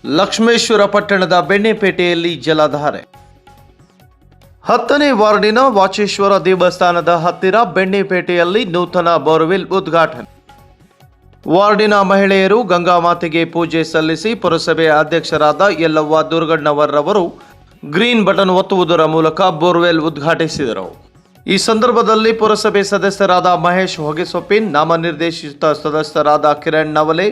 ಲಕ್ಷ್ಮೇಶ್ವರ ಪಟ್ಟಣದ ಬೆಣ್ಣೆಪೇಟೆಯಲ್ಲಿ ಜಲಧಾರೆ. 10ನೇ ವಾರ್ಡಿನ ವಾಚೇಶ್ವರ ದೇವಸ್ಥಾನದ ಹತ್ತಿರ ಬೆಣ್ಣೆಪೇಟೆಯಲ್ಲಿ ನೂತನ ಬೋರ್ವೆಲ್ ಉದ್ಘಾಟನೆ. ವಾರ್ಡಿನ ಮಹಿಳೆಯರು ಗಂಗಾಮಾತೆಗೆ ಪೂಜೆ ಸಲ್ಲಿಸಿ ಪುರಸಭೆ ಅಧ್ಯಕ್ಷರಾದ ಯಲ್ಲವ್ವ ದುರ್ಗಣ್ಣವರವರು ಗ್ರೀನ್ ಬಟನ್ ಒತ್ತುವುದರ ಮೂಲಕ ಬೋರ್ವೆಲ್ ಉದ್ಘಾಟಿಸಿದರು. ಈ ಸಂದರ್ಭದಲ್ಲಿ ಪುರಸಭೆ ಸದಸ್ಯರಾದ ಮಹೇಶ್ ಹೊಗೆಸೊಪ್ಪಿನ್, ನಾಮನಿರ್ದೇಶಿತ ಸದಸ್ಯರಾದ ಕಿರಣ್ ನವಲೆ,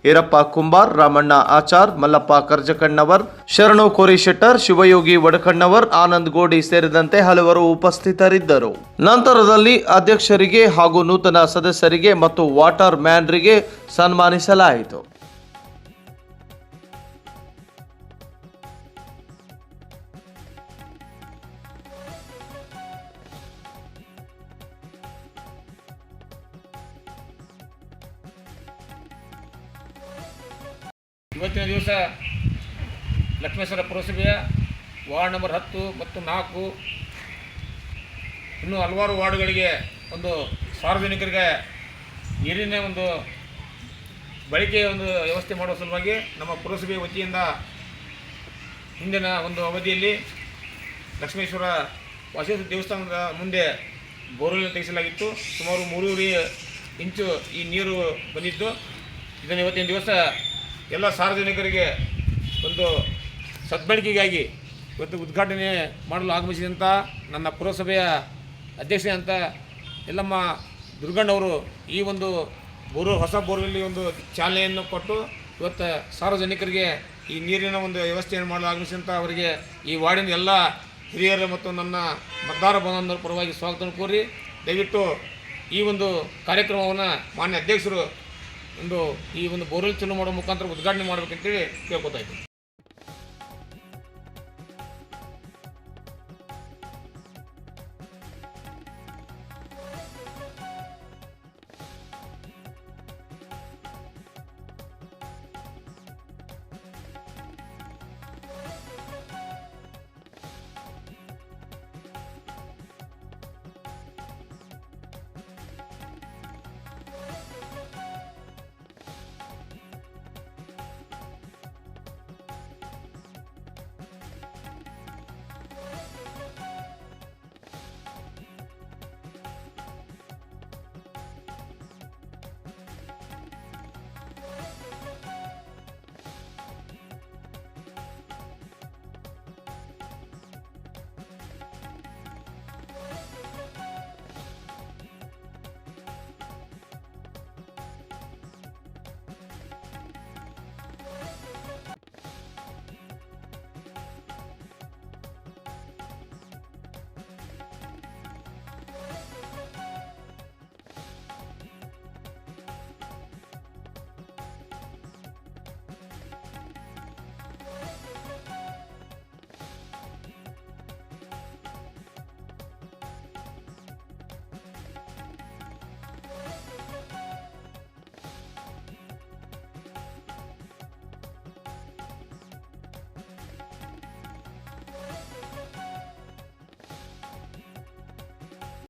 ಈರಪ್ಪ ಕುಂಬಾರ್, ರಾಮಣ್ಣ ಆಚಾರ್, ಮಲ್ಲಪ್ಪ ಕರ್ಜಕಣ್ಣವರ್, ಶರಣು ಕೋರಿಶೆಟ್ಟರ್, ಶಿವಯೋಗಿ ವಡಕಣ್ಣವರ್, ಆನಂದ್ ಗೋಡಿ ಸೇರಿದಂತೆ ಹಲವರು ಉಪಸ್ಥಿತರಿದ್ದರು. ನಂತರದಲ್ಲಿ ಅಧ್ಯಕ್ಷರಿಗೆ ಹಾಗೂ ನೂತನ ಸದಸ್ಯರಿಗೆ ಮತ್ತು ವಾಟರ್ ಮ್ಯಾನ್ರಿಗೆ ಸನ್ಮಾನಿಸಲಾಯಿತು. ಇವತ್ತಿನ ದಿವಸ ಲಕ್ಷ್ಮೇಶ್ವರ ಪುರಸಭೆಯ ವಾರ್ಡ್ ನಂಬರ್ 10 ಮತ್ತು 4 ಇನ್ನೂ ಹಲವಾರು ವಾರ್ಡ್ಗಳಿಗೆ ಒಂದು ಸಾರ್ವಜನಿಕರಿಗೆ ನೀರಿನ ಒಂದು ಬಳಕೆಯ ಒಂದು ವ್ಯವಸ್ಥೆ ಮಾಡುವ ಸಲುವಾಗಿ ನಮ್ಮ ಪುರಸಭೆ ವತಿಯಿಂದ ಹಿಂದಿನ ಒಂದು ಅವಧಿಯಲ್ಲಿ ಲಕ್ಷ್ಮೇಶ್ವರ ವಾಚೇಶ್ವರ ದೇವಸ್ಥಾನದ ಮುಂದೆ ಬೋರ್ವೆಲ್ ತೆಗೆಸಲಾಗಿತ್ತು. ಸುಮಾರು 3.5 ಇಂಚು ಈ ನೀರು ಬಂದಿದ್ದು. ಇದನ್ನು ಇವತ್ತಿನ ದಿವಸ ಎಲ್ಲ ಸಾರ್ವಜನಿಕರಿಗೆ ಒಂದು ಸದ್ಬಳಕೆಗಾಗಿ ಇವತ್ತು ಉದ್ಘಾಟನೆ ಮಾಡಲು ಆಗಮಿಸಿದಂಥ ನನ್ನ ಪುರಸಭೆಯ ಅಧ್ಯಕ್ಷೆ ಅಂತ ಯಲ್ಲಮ್ಮ ದುರ್ಗಣ್ಣವರು ಈ ಒಂದು ಹೊಸ ಬೋರ್ವೆಲ್ಲಿ ಒಂದು ಚಾಲನೆಯನ್ನು ಕೊಟ್ಟು ಇವತ್ತು ಸಾರ್ವಜನಿಕರಿಗೆ ಈ ನೀರಿನ ಒಂದು ವ್ಯವಸ್ಥೆಯನ್ನು ಮಾಡಲು ಆಗಮಿಸಿದಂಥ ಅವರಿಗೆ ಈ ವಾರ್ಡಿನ ಎಲ್ಲ ಹಿರಿಯರು ಮತ್ತು ನನ್ನ ಮತದಾರ ಬಂಧುಗಳ ಪರವಾಗಿ ಸ್ವಾಗತವನ್ನು ಕೋರಿ ದಯವಿಟ್ಟು ಈ ಒಂದು ಕಾರ್ಯಕ್ರಮವನ್ನು ಮಾನ್ಯ ಅಧ್ಯಕ್ಷರು ಈ ಒಂದು ಬೋರ್ವೆಲ್ ಚಾಲೂ ಮಾಡೋ ಮುಖಾಂತರ ಉದ್ಘಾಟನೆ ಮಾಡಬೇಕಂತೇಳಿ ಕೇಳ್ಕೊತಾ ಇದ್ದೀನಿ.